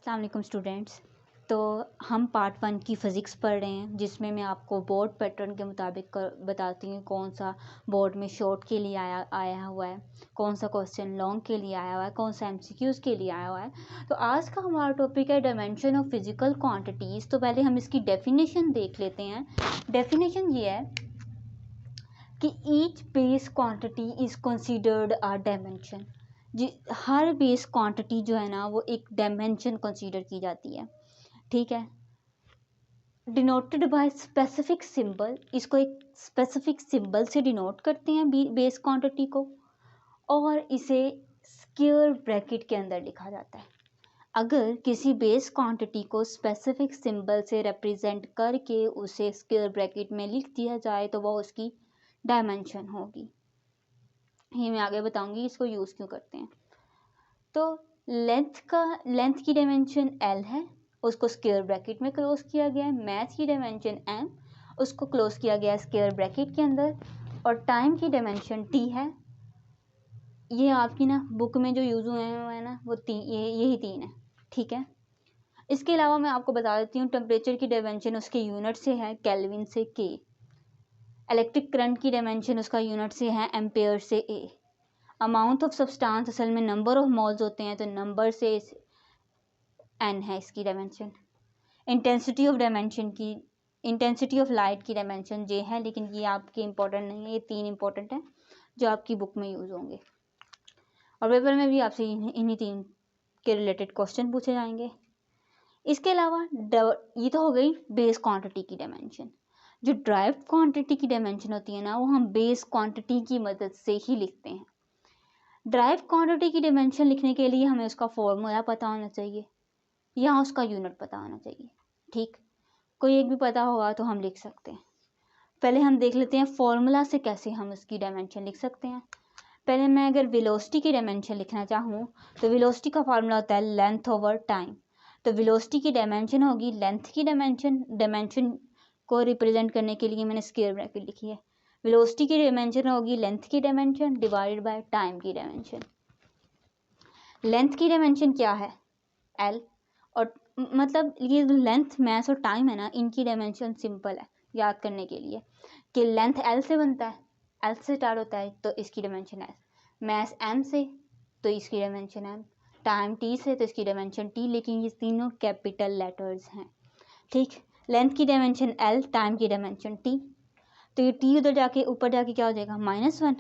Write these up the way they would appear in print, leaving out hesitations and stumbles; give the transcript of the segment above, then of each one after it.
अस्सलाम वालेकुम स्टूडेंट्स। तो हम पार्ट 1 की फ़िज़िक्स पढ़ रहे हैं, जिसमें मैं आपको बोर्ड पैटर्न के मुताबिक बताती हूँ कौन सा बोर्ड में शॉर्ट के लिए आया हुआ है, कौन सा क्वेश्चन लॉन्ग के लिए आया हुआ है, कौन सा एमसीक्यूज़ के लिए आया हुआ है। तो आज का हमारा टॉपिक है डायमेंशन ऑफ फिज़िकल क्वांटिटीज़। तो पहले हम इसकी डेफिनेशन देख लेते हैं। डेफिनेशन ये है कि each base quantity is considered a dimension. जी, हर बेस क्वांटिटी जो है ना वो एक डायमेंशन कंसीडर की जाती है, ठीक है। डिनोटेड बाय स्पेसिफिक सिंबल, इसको एक स्पेसिफिक सिंबल से डिनोट करते हैं बेस क्वांटिटी को, और इसे स्क्वायर ब्रैकेट के अंदर लिखा जाता है। अगर किसी बेस क्वांटिटी को स्पेसिफिक सिंबल से रिप्रेजेंट करके उसे स्क्वायर ब्रैकेट में लिख दिया जाए तो वह उसकी डायमेंशन होगी। ये मैं आगे बताऊंगी इसको यूज़ क्यों करते हैं। तो लेंथ की डायमेंशन L है, उसको स्क्वायर ब्रैकेट में क्लोज किया गया है। मैथ की डायमेंशन M, उसको क्लोज किया गया है स्क्वायर ब्रैकेट के अंदर। और टाइम की डायमेंशन T है। ये आपकी ना बुक में जो यूज़ हुए हैं ना वो यही तीन है, ठीक है। इसके अलावा मैं आपको बता देती हूँ टेम्परेचर की डायमेंशन उसके यूनिट से है केल्विन से K। इलेक्ट्रिक करंट की डायमेंशन उसका यूनिट से है एम्पेयर से A। अमाउंट ऑफ सब्सटेंस असल में नंबर ऑफ मोल्स होते हैं, तो नंबर से n है इसकी डायमेंशन। इंटेंसिटी ऑफ लाइट की डायमेंशन J है, लेकिन ये आपके इंपॉर्टेंट नहीं है, ये तीन इंपॉर्टेंट हैं जो आपकी बुक में यूज़ होंगे और पेपर में भी आपसे इन्हीं तीन के रिलेटेड क्वेश्चन पूछे जाएंगे। इसके अलावा ये तो हो गई बेस क्वांटिटी की डायमेंशन। जो ड्राइव्ड क्वांटिटी की डायमेंशन होती है ना वो हम बेस क्वांटिटी की मदद से ही लिखते हैं। ड्राइव क्वांटिटी की डायमेंशन लिखने के लिए हमें उसका फॉर्मूला पता होना चाहिए या उसका यूनिट पता होना चाहिए, ठीक। कोई एक भी पता होगा तो हम लिख सकते हैं। पहले हम देख लेते हैं फॉर्मूला से कैसे हम उसकी डायमेंशन लिख सकते हैं। पहले मैं अगर वेलोसिटी की डायमेंशन लिखना चाहूँ तो वेलोसिटी का फॉर्मूला होता है लेंथ ओवर टाइम। तो वेलोसिटी की डायमेंशन होगी लेंथ की डायमेंशन को रिप्रेजेंट करने के लिए मैंने स्क्वायर ब्रैकेट लिखी है। वेलोसिटी की डायमेंशन होगी लेंथ की डायमेंशन डिवाइडेड बाय टाइम की डायमेंशन। लेंथ की डायमेंशन क्या है L, और मतलब ये लेंथ मैस और टाइम है ना, इनकी डायमेंशन सिंपल है याद करने के लिए कि लेंथ L से बनता है, L से स्टार्ट होता है तो इसकी डायमेंशन S, मैस M से तो इसकी डायमेंशन M, टाइम T से तो इसकी डायमेंशन T, लेकिन ये तीनों कैपिटल लेटर्स हैं, ठीक। लेंथ की डायमेंशन L, टाइम की डायमेंशन T, तो ये T उधर जाके ऊपर जाके क्या हो जाएगा -1,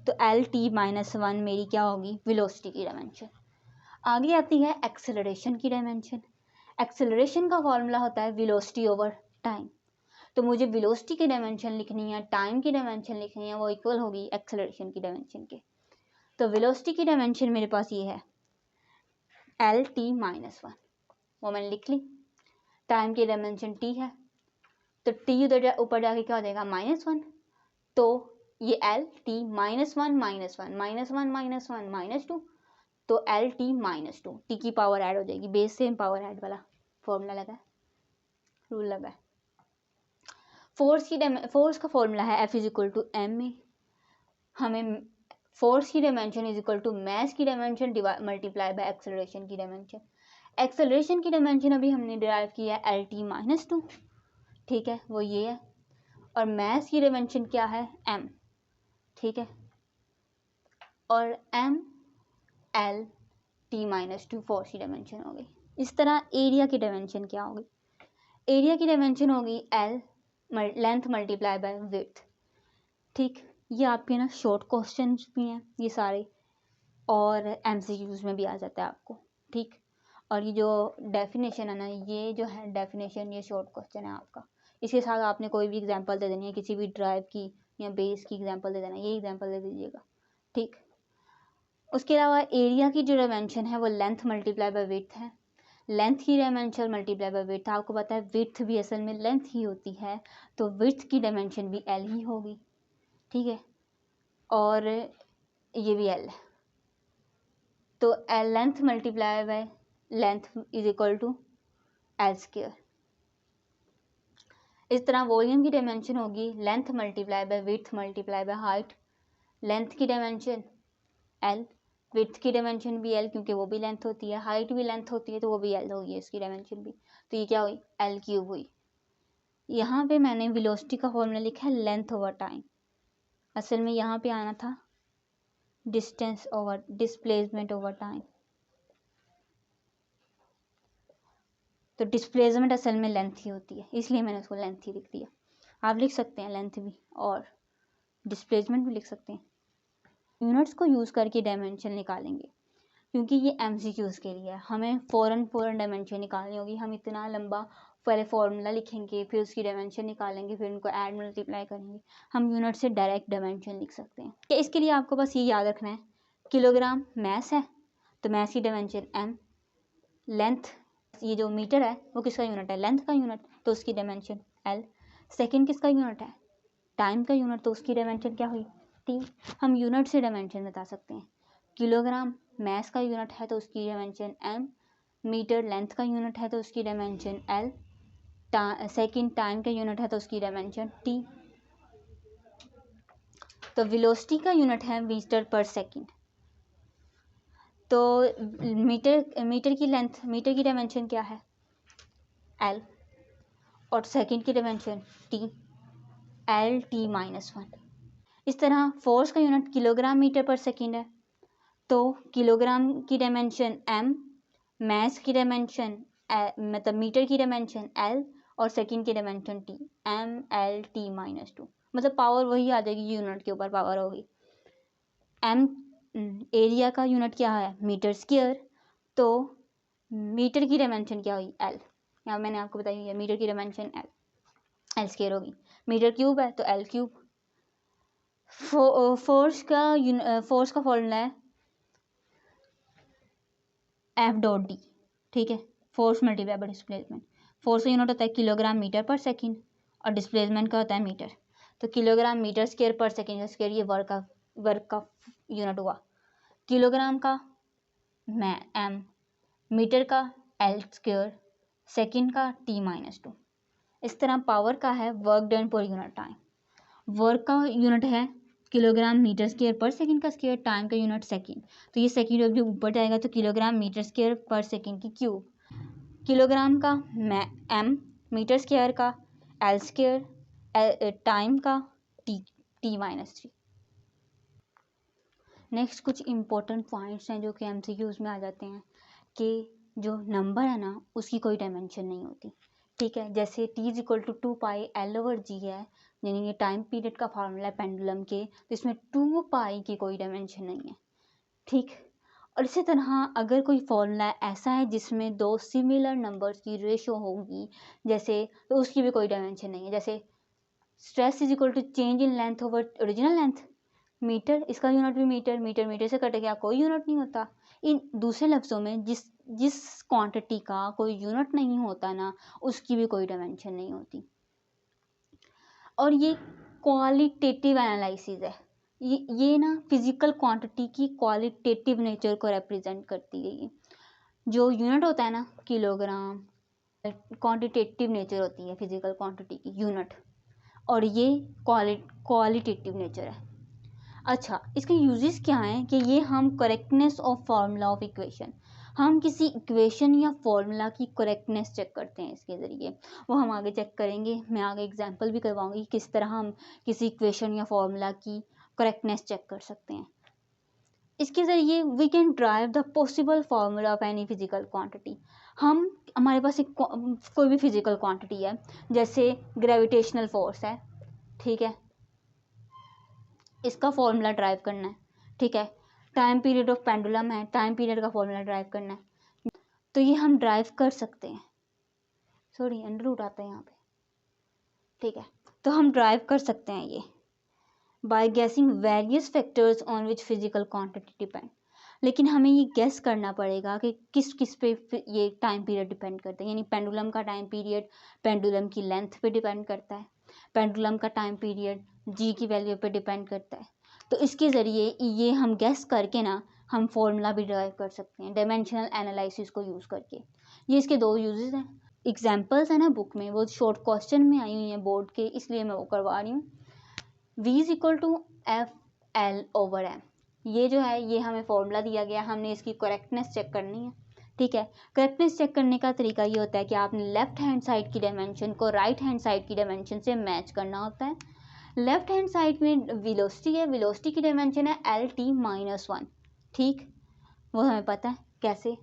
तो LT-1 मेरी क्या होगी वेलोसिटी की डायमेंशन। आगे आती है एक्सेलरेशन की डायमेंशन। एक्सेलरेशन का फॉर्मूला होता है वेलोसिटी ओवर टाइम। तो मुझे वेलोसिटी की डायमेंशन लिखनी है, टाइम की डायमेंशन लिखनी है, वो इक्वल होगी एक्सेलरेशन की डायमेंशन के। तो वेलोसिटी की डायमेंशन मेरे पास ये है LT-1, वो मैंने लिख ली। टाइम की डायमेंशन T है, तो T उधर ऊपर जाके क्या हो जाएगा -1, तो ये LT-1 -1 -1 -1 -2, तो LT-2, T की पावर ऐड हो जाएगी, बेस से पावर ऐड वाला फॉर्मूला लगा है, रूल लगा है। फोर्स का फॉर्मूला है F = ma। हमें फोर्स की डायमेंशन = मैस की डायमेंशन मल्टीप्लाई बाय एक्सेलरेशन की डायमेंशन। एक्सेलरेशन की डायमेंशन अभी हमने डिराइव किया है LT-2, ठीक है, वो ये है। और मैस की डायमेंशन क्या है m, ठीक है, और m LT-2 फोर्स की डायमेंशन हो गई। इस तरह एरिया की डायमेंशन क्या होगी, एरिया की डायमेंशन होगी L length multiply by width, ठीक। ये आपके ना शॉर्ट क्वेश्चन भी हैं ये सारे, और MCQs में भी आ जाता है आपको, ठीक। और ये जो डेफिनेशन है ना, ये जो है डेफिनेशन, ये शॉर्ट क्वेश्चन है आपका। इसके साथ आपने कोई भी एग्जांपल दे देनी है, किसी भी ड्राइव की या बेस की एग्जांपल दे देना, ये एग्जांपल दे दीजिएगा, ठीक। उसके अलावा एरिया की जो डायमेंशन है वो लेंथ मल्टीप्लाई बाय विड्थ है। लेंथ की डायमेंशन मल्टीप्लाई बाय विड्थ, आपको पता है विड्थ भी असल में लेंथ ही होती है, तो विड्थ की डायमेंशन भी L ही होगी, ठीक है, और ये भी L है, तो length multiply by length = L²। इस तरह वॉल्यूम की डायमेंशन होगी length multiply by width multiply by height. Length की डायमेंशन L, विड्थ की डायमेंशन भी एल, क्योंकि वो भी लेंथ होती है, हाइट भी लेंथ होती है तो वो भी एल होगी इसकी डायमेंशन भी, तो ये क्या हुई, एल क्यूब हुई। यहाँ पे मैंने वेलोसिटी का फॉर्मूला लिखा है लेंथ ओवर टाइम, असल में यहाँ पे आना था distance over displacement over time, तो डिस्प्लेसमेंट असल में लेंथ ही होती है, इसलिए मैंने उसको लेंथ ही लिख दिया। आप लिख सकते हैं लेंथ भी और डिस्प्लेसमेंट भी लिख सकते हैं। यूनिट्स को यूज़ करके डायमेंशन निकालेंगे, क्योंकि ये MCQs के लिए है, हमें फ़ौरन डायमेंशन निकालनी होगी। हम इतना लंबा पहले फॉर्मूला लिखेंगे, फिर उसकी डायमेंशन निकालेंगे, फिर उनको ऐड मल्टीप्लाई करेंगे। हम यूनिट से डायरेक्ट डायमेंशन लिख सकते हैं। कि इसके लिए आपको बस ये याद रखना है, किलोग्राम मैस है तो मैस की डायमेंशन m, लेंथ ये जो मीटर है वो किसका यूनिट है, लेंथ का यूनिट, तो उसकी डायमेंशन l। सेकेंड किसका यूनिट है, टाइम का यूनिट, तो उसकी डायमेंशन क्या हुई, t। हम यूनिट से डायमेंशन बता सकते हैं। किलोग्राम मैस का यूनिट है तो उसकी डायमेंशन m, मीटर लेंथ का यूनिट है तो उसकी डायमेंशन l, सेकेंड टाइम का यूनिट है तो उसकी डायमेंशन t। तो वेलोसिटी का यूनिट है मीटर पर सेकेंड, तो मीटर की लेंथ, मीटर की डायमेंशन क्या है l, और सेकेंड की dimension t, l t minus 1। इस तरह फोर्स का unit kilogram metre per second है, तो किलोग्राम की डायमेंशन m, मैस की डायमेंशन मतलब मीटर की डायमेंशन l, और सेकेंड की dimension t, m l t minus 2, मतलब पावर वही आ जाएगी, यूनिट के ऊपर पावर होगी। m एरिया का यूनिट क्या है, मीटर स्क्वायर, तो मीटर की डायमेंशन क्या हुई, l, यहाँ मैंने आपको बताई है मीटर की डायमेंशन l स्क्वायर होगी। मीटर क्यूब है तो l क्यूब। फोर्स का फॉर्मूला है F डॉट डी, ठीक है, force multiply by displacement. Force का यूनिट होता है किलोग्राम मीटर पर सेकेंड और डिस्प्लेसमेंट का होता है मीटर, तो किलोग्राम मीटर स्क्वायर पर सेकेंड स्क्वायर, ये वर्क का यूनिट हुआ। किलोग्राम का m, मीटर का l स्क्वायर, सेकेंड का t माइनस 2। इस तरह पावर का है work done per unit time, work का यूनिट है किलोग्राम मीटर स्क्वायर पर सेकंड का स्क्वायर, टाइम का यूनिट सेकंड, तो ये सेकंड जब ऊपर जाएगा तो किलोग्राम मीटर स्क्वायर पर सेकंड की क्यूब। किलोग्राम का m, मीटर स्क्वायर का l स्क्वायर, टाइम का t माइनस 3। नेक्स्ट कुछ इंपॉर्टेंट पॉइंट्स हैं जो कि MCQs में आ जाते हैं, कि जो नंबर है ना उसकी कोई डायमेंशन नहीं होती, ठीक है। जैसे t is equal to 2 pi l over g है, यानी ये टाइम पीरियड का फार्मूला है पेंडुलम के, तो इसमें 2 पाई की कोई डायमेंशन नहीं है, ठीक। और इसी तरह अगर कोई फॉर्मूला ऐसा है जिसमें दो सिमिलर नंबर्स की रेशो होगी जैसे, तो उसकी भी कोई डायमेंशन नहीं है। जैसे stress is equal to change in length over original length, metre, इसका यूनिट भी मीटर, मीटर मीटर से कटे गया, कोई यूनिट नहीं होता। इन दूसरे लफ्ज़ों में जिस क्वांटिटी का कोई यूनिट नहीं होता ना, उसकी भी कोई डायमेंशन नहीं होती। और ये क्वालिटेटिव एनालिसिस है, ये ना फिजिकल क्वांटिटी की क्वालिटेटिव नेचर को रिप्रेजेंट करती है। ये जो यूनिट होता है ना किलोग्राम, क्वांटिटेटिव नेचर होती है फिजिकल क्वांटिटी की यूनिट, और ये क्वालिटेटिव नेचर है। अच्छा, इसके यूजेस क्या हैं कि ये हम correctness of formula of equation, हम किसी इक्वेशन या फॉर्मूला की करेक्टनेस चेक करते हैं इसके ज़रिए, वो हम आगे चेक करेंगे। मैं आगे एग्जांपल भी करवाऊंगी किस तरह हम किसी इक्वेशन या फॉर्मूला की करेक्टनेस चेक कर सकते हैं। इसके ज़रिए we can drive the possible formula of any physical quantity. हमारे पास एक कोई भी फिजिकल क्वांटिटी है, जैसे ग्रेविटेशनल फोर्स है, ठीक है, इसका फॉर्मूला ड्राइव करना है, ठीक है। टाइम पीरियड ऑफ पेंडुलम है, टाइम पीरियड का फॉर्मूला ड्राइव करना है, तो ये हम ड्राइव कर सकते हैं। सॉरी, अंडर रूट आता है यहाँ पे, ठीक है, तो हम ड्राइव कर सकते हैं ये बाय गेसिंग various factors on which physical quantity depend. लेकिन हमें ये गेस करना पड़ेगा कि किस किस पे ये टाइम पीरियड डिपेंड करता है, यानी पेंडुलम का टाइम पीरियड पेंडुलम की लेंथ पे डिपेंड करता है, पेंडुलम का टाइम पीरियड जी की वैल्यू पे डिपेंड करता है। तो इसके ज़रिए ये हम गेस करके ना हम फॉर्मूला भी ड्राइव कर सकते हैं डायमेंशनल एनालिसिस को यूज़ करके। ये इसके दो यूजेस हैं, एग्जाम्पल्स है ना बुक में, वो शॉर्ट क्वेश्चन में आई हुई हैं बोर्ड के, इसलिए मैं वो करवा रही हूँ। V is equal to F L over M, ये जो है ये हमें फॉर्मूला दिया गया, हमने इसकी करेक्टनेस चेक करनी है। ठीक है, करेक्टनेस चेक करने का तरीका ये होता है कि आपने लेफ्ट हैंड साइड की डायमेंशन को राइट हैंड साइड की डायमेंशन से मैच करना होता है। लेफ्ट हैंड साइड में वेलोसिटी है, वेलोसिटी की डायमेंशन है एल टी माइनस वन। ठीक, वो हमें पता है कैसे।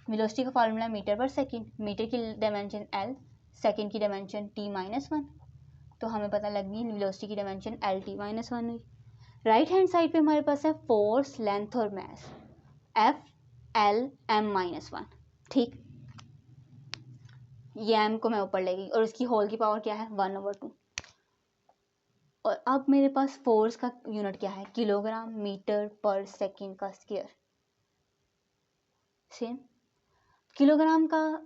वेलोसिटी का formula metre per second, metre की डायमेंशन एल, सेकेंड की डायमेंशन टी माइनस वन, तो हमें पता लग गई वेलोसिटी की dimension L T minus one हुई। राइट हैंड साइड पे हमारे पास है फोर्स, लेंथ और mass, F L M minus one. ठीक, ये एम को मैं ऊपर ले गई और इसकी होल की पावर क्या है 1/2। और अब मेरे पास फोर्स का यूनिट क्या है, किलोग्राम मीटर पर सेकेंड का स्क्वायर। सेम, किलोग्राम का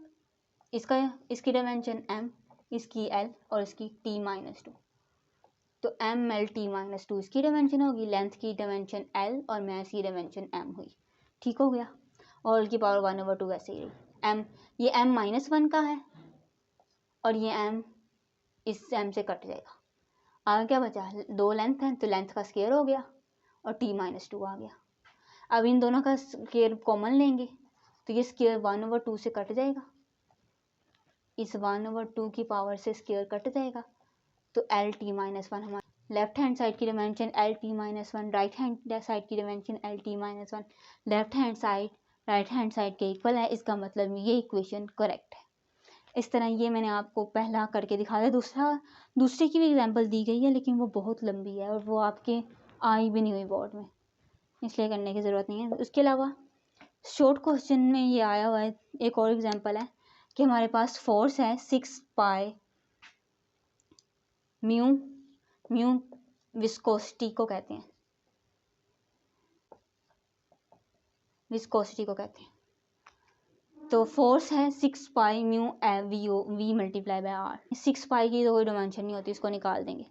इसकी डायमेंशन एम, इसकी एल और इसकी टी माइनस टू, तो M L T minus two इसकी डायमेंशन होगी, लेंथ की डायमेंशन एल और मास की डायमेंशन एम हुई। ठीक हो गया, और की पावर 1/2 वैसे ही रही। एम, ये एम माइनस वन का है और ये एम इस एम से कट जाएगा। आगे क्या बचा, दो लेंथ है तो लेंथ का स्क्वायर हो गया और टी माइनस टू आ गया। अब इन दोनों का स्क्वायर कॉमन लेंगे तो ये स्क्वायर 1/2 से कट जाएगा, इस 1/2 की पावर से स्क्वायर कट जाएगा, तो एल टी माइनस वन हमारा लेफ्ट हैंड साइड की dimension L T minus one, right hand side की dimension L T minus one, left hand side right hand side के इक्वल है। इसका मतलब ये इक्वेशन करेक्ट है। इस तरह ये मैंने आपको पहला करके दिखाया। दूसरे की भी एग्जांपल दी गई है लेकिन वो बहुत लंबी है और वो आपके आई भी नहीं हुई बोर्ड में, इसलिए करने की ज़रूरत नहीं है। उसके अलावा शॉर्ट क्वेश्चन में ये आया हुआ है, एक और एग्जांपल है कि हमारे पास फोर्स है 6 पाई म्यू, म्यू विस्कोसिटी को कहते हैं, विस्कोसिटी को कहते हैं। तो फोर्स है 6 pi mu V multiply by R. 6 pi की तो कोई डायमेंशन नहीं होती, इसको निकाल देंगे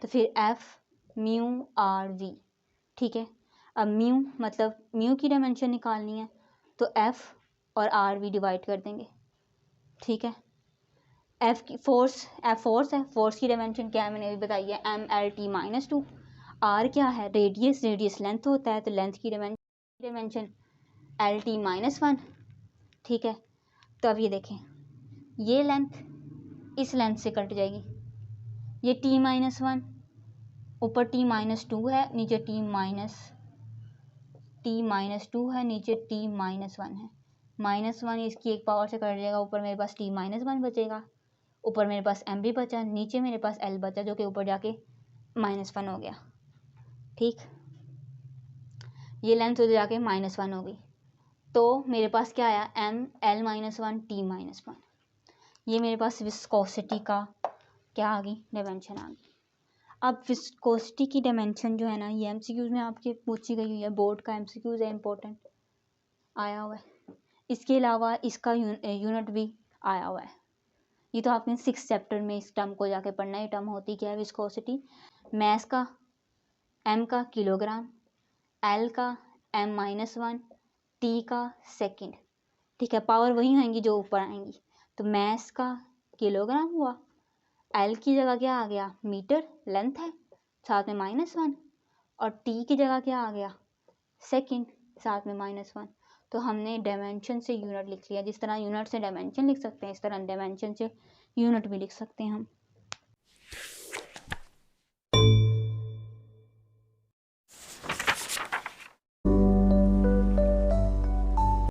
तो फिर एफ म्यू आर वी। ठीक है, अब म्यू मतलब म्यू की डायमेंशन निकालनी है तो एफ और आर वी डिवाइड कर देंगे। ठीक है, एफ की फोर्स है, फोर्स की डायमेंशन क्या है मैंने अभी बताई है, M L T minus two. R क्या है, रेडियस, रेडियस लेंथ होता है तो लेंथ की dimension L T minus one. ठीक है, तो अब ये देखें, ये लेंथ इस लेंथ से कट जाएगी, ये टी माइनस वन, ऊपर टी माइनस टू है, नीचे टी माइनस टू है, नीचे टी माइनस वन है। माइनस वन इसकी एक पावर से कट जाएगा, ऊपर मेरे पास टी माइनस वन बचेगा, ऊपर मेरे पास एम भी बचा, नीचे मेरे पास एल बचा जो कि ऊपर जाके माइनस वन हो गया। ठीक, ये लेंथ उधर जाके माइनस वन हो गई, तो मेरे पास क्या आया, M L minus one T minus one. ये मेरे पास विस्कोसिटी का क्या आ गई, डायमेंशन आ गई। अब विस्कोसिटी की डायमेंशन जो है ना, ये एमसीक्यूज में आपके पूछी गई हुई है, बोर्ड का एमसीक्यूज है, इंपॉर्टेंट आया हुआ है। इसके अलावा इसका यूनिट भी आया हुआ है, ये तो आपने 6 चैप्टर में इस टर्म को जाके पढ़ना है। टर्म होती क्या है, विस्कोसिटी। मैस का एम का किलोग्राम, एल का एम माइनस वन, टी का सेकेंड। ठीक है, पावर वही होंगी जो ऊपर आएंगी, तो मैस का किलोग्राम हुआ, एल की जगह क्या आ गया, मीटर लेंथ है साथ में माइनस वन, और टी की जगह क्या आ गया, सेकेंड साथ में माइनस वन। तो हमने डायमेंशन से यूनिट लिख लिया। जिस तरह यूनिट से डायमेंशन लिख सकते हैं इस तरह डायमेंशन से यूनिट भी लिख सकते हैं हम।